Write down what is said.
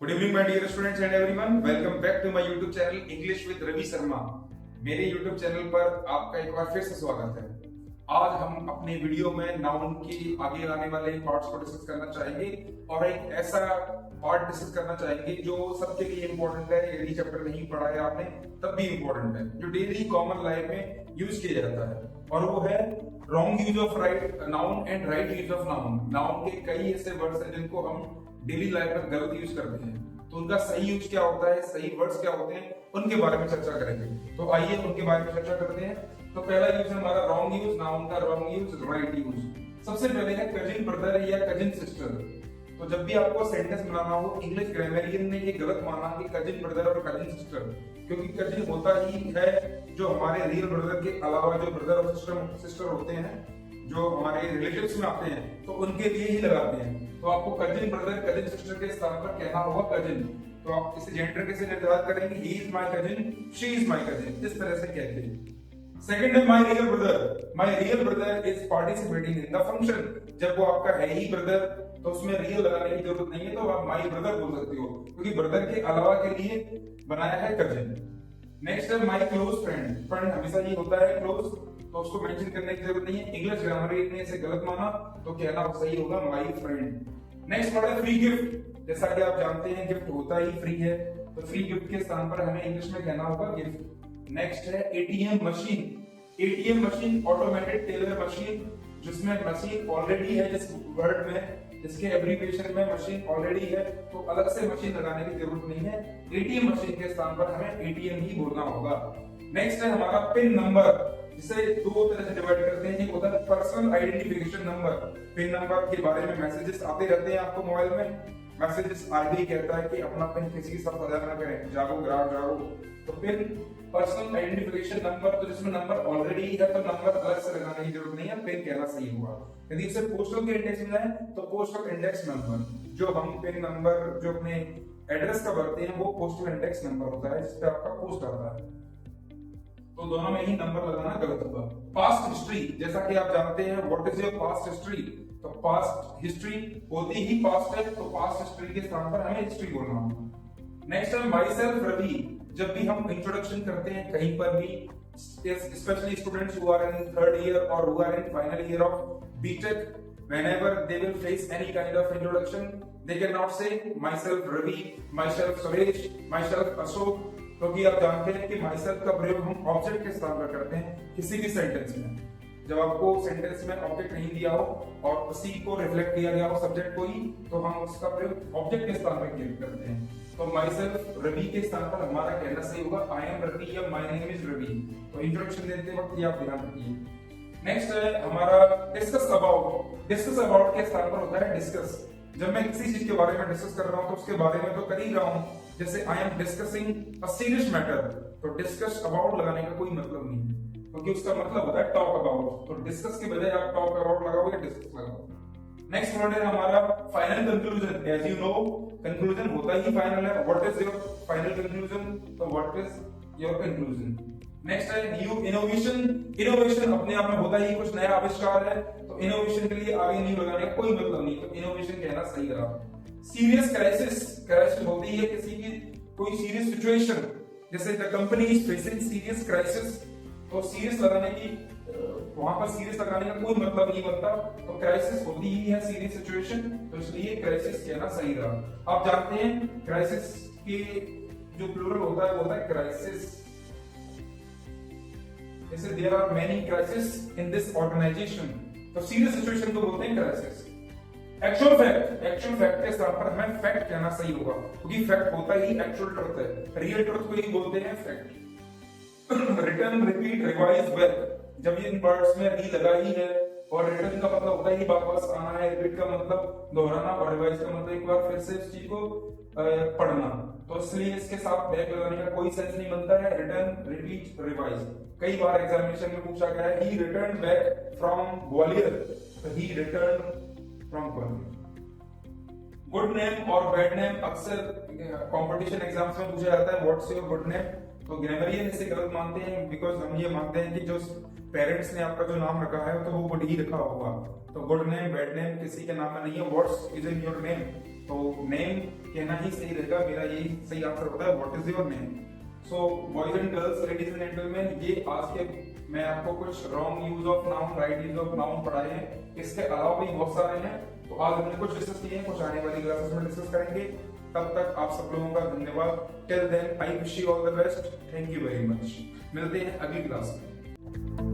Good evening my dear students and everyone, welcome back to my YouTube channel English with Ravi Sharma. मेरे YouTube channel पर आपका एक बार फिर से स्वागत है। आज हम अपने वीडियो में नाउन के आगे आने वाले पार्ट्स को डिस्कस करना चाहेंगे और एक ऐसा पार्ट डिस्कस करना चाहेंगे जो सबके लिए इंपॉर्टेंट है। यदि चैप्टर नहीं पढ़ा है आपने तब भी इंपॉर्टेंट है, जो डेली कॉमन लाइफ में यूज किया जाता है, और वो है wrong use of right noun and right use of noun. Noun के कई ऐसे वर्ड्स हैं जिनको हम डेली लाइफ में गलत यूज करते हैं, तो उनका सही यूज क्या होता है, सही वर्ड्स क्या होते हैं, उनके बारे में चर्चा करेंगे। तो आइए उनके बारे में चर्चा करते हैं। तो पहला यूज है हमारा रॉन्ग यूज, नाउन का रॉन्ग यूज, राइट यूज। सबसे पहले है कजिन ब्रदर या कजिन सिस्टर। तो जब भी आपको सेंटेंस बनाना हो, इंग्लिश ग्रामरियन ने ये गलत माना कि कजिन ब्रदर और कजिन सिस्टर, क्योंकि कजिन होता ही है जो हमारे रियल ब्रदर के अलावा जो ब्रदर और सिस्टर होते हैं, जो हमारे रिलेटिव्स में आते हैं, तो उनके लिए ही लगाते हैं। तो आपको कजिन ब्रदर कजिन सिस्टर के स्थान पर कहना होगा कजिन। तो आप इसे जेंडर कैसे निर्धारित करेंगे? He is my cousin, she is my cousin, इस तरह से कहते हैं। सेकंड है my real brother. My real brother is participating in the function. जब वो आपका है ही ब्रदर तो उसमें रियल लगाने की जरूरत नहीं है, तो आप माय ब्रदर बोल सकते हो, क्योंकि ब्रदर के अलावा के लिए बनाया है कजिन। नेक्स्ट है माय क्लोज फ्रेंड। फ्रेंड हमेशा ये होता है क्लोज, तो उसको मेंशन करने की जरूरत नहीं है। इंग्लिश ग्रामर ने इसे गलत माना, तो कहना सही होगा माय फ्रेंड। नेक्स्ट वर्ड है फ्री गिफ्ट। जैसा कि आप जानते हैं गिफ्ट होता ही फ्री है, तो फ्री गिफ्ट के स्थान पर हमें इंग्लिश में कहना होगा गिफ्ट। नेक्स्ट है ATM machine. ATM machine automated teller machine, जिसमें मशीन ऑलरेडी है, जिस वर्ड में जिसके एब्रिविएशन में मशीन ऑलरेडी है, तो अलग से मशीन लगाने की जरूरत नहीं है। एटीएम मशीन के स्थान पर हमें एटीएम ही बोलना होगा। नेक्स्ट है हमारा पिन नंबर, जिसे दो तरह से डिवाइड करते हैं। एक होता है personal identification number. Pin number के बारे में मैसेजेस आते रहते हैं आपको मोबाइल में। मैसेजेस आरबीआई कहता है कि अपना पिन किसी के साथ साझा ना करें, जागो ग्राहक जागो। तो पिन पर्सनल आइडेंटिफिकेशन नंबर, तो जिसमें नंबर ऑलरेडी है तो नंबर अलग से लगाने की जरूरत नहीं है, पिन कहना सही होगा। यदि इसे पोस्टल के इंडेक्स में जाए तो पोस्टल इंडेक्स नंबर, जो हम पिन नंबर जो अपने एड्रेस का भरते हैं वो पोस्टल इंडेक्स नंबर होता है, जिसपे आपका पोस्ट आता है। तो दोनों में ही नंबर लगाना गलत होगा। पास्ट हिस्ट्री, जैसा कि आप जानते हैं what is your past history, तो पास्ट हिस्ट्री होती ही पास्ट है, तो पास्ट हिस्ट्री के स्थान पर हमें हिस्ट्री बोलना होगा। नेक्स्ट है माई सेल्फ रवि। जब भी हम इंट्रोडक्शन करते हैं कहीं पर भी, specially students who are in third year और who are in final year of BTech, whenever they will face any kind of introduction, they cannot say myself Ravi, myself Suresh, myself Ashok, क्योंकि आप जानते हैं कि myself का प्रयोग हम object के स्थान पर करते हैं किसी भी सेंटेंस में। जब आपको सेंटेंस में ऑब्जेक्ट नहीं दिया हो और उसी को रिफ्लेक्ट किया गया हो सब्जेक्ट को ही, तो हम उसका प्रयोग ऑब्जेक्ट के स्थान पर करते हैं। तो myself रवि के स्थान पर हमारा कहना सही होगा I am रवि या my name is रवि। तो इंट्रोडक्शन देते वक्त ये आप ध्यान रखिए। नेक्स्ट है हमारा डिस्कस अबाउट। डिस्कस अबाउट के स्थान पर होता है डिस्कस। जब मैं किसी चीज के बारे में डिस्कस कर रहा हूं तो उसके बारे में तो कर ही रहा हूं, जैसे I am discussing a serious matter, तो डिस्कस अबाउट लगाने का कोई मतलब नहीं है, क्योंकि उसका मतलब होता है टॉक अबाउट। तो डिस्कस के बजाय आप टॉक अबाउट लगाओ या डिस्कस लगाओ। नेक्स्ट वर्ड है हमारा final conclusion. As you know conclusion होता ही फाइनल है। What is your final conclusion, तो what is your conclusion. Next है न्यू इनोवेशन। इनोवेशन अपने आप में होता ही कुछ नया आविष्कार है, तो इनोवेशन के लिए आगे न्यू लगाने का कोई मतलब नहीं, तो इनोवेशन कहना सही रहा। Serious crisis. क्राइसिस होती है किसी की कोई सीरियस सिचुएशन, जैसे the company is facing serious crisis, तो सीरियस लगाने की वहां पर सीरियस लगाने का कोई मतलब नहीं बनता, तो क्राइसिस होती ही है सीरियस सिचुएशन, तो इसलिए क्राइसिस कहना सही रहा। आप जानते हैं क्राइसिस के जो प्लूरल होता है वो होता है क्राइसिस। जैसे there are many crisis in this organization, तो सीरियस सिचुएशन को बोलते हैं crisis. Actual fact. Actual fact के स्थान पर हमें फैक्ट कहना सही होगा, क्योंकि फैक्ट होता ही एक्चुअल ट्रुथ है। रियल ट्रुथ को ही बोलते हैं fact. Return, repeat, revise, well, जब ये इन वर्ड्स में री लगा ही है, और रिटर्न का मतलब होता है वापस आना है, रिपीट का मतलब दोहराना, और रिवाइज का मतलब एक बार फिर से इस चीज को पढ़ना, तो इसलिए इसके साथ बैक लगाने का कोई सेंस नहीं बनता है। रिटर्न, रिपीट, रिवाइज कई बार एग्जामिनेशन में पूछा गया है। He return back from Gwalior, तो he return from Gwalior. Good name और बैड नेम अक्सर कंपटीशन एग्जाम्स में पूछा जाता है, व्हाट्स योर गुड नेम, तो ग्रामरियन इसे गलत मानते हैं, बिकॉज हम ये मानते हैं कि जो पेरेंट्स ने आपका जो नाम रखा है तो वो गुड ही रखा होगा, तो गुड नेम बैड नेम किसी के नाम में नहीं है। What's is in your name, तो नेम कहना ही सही रहेगा, मेरा यही सही आंसर होता है, what is your name. So boys and girls, ladies and gentleman, ये आज के मैं आपको कुछ wrong use of noun, right use of noun पढ़ाए हैं। इसके अलावा भी बहुत सारे हैं, तो आज हमने कुछ डिस्कस किए हैं, कुछ आने वाली क्लासेस में डिस्कस करेंगे। तब तक आप सब लोगों का धन्यवाद। Till then I wish you all the best. Thank you very much. मिलते हैं अगली क्लास में।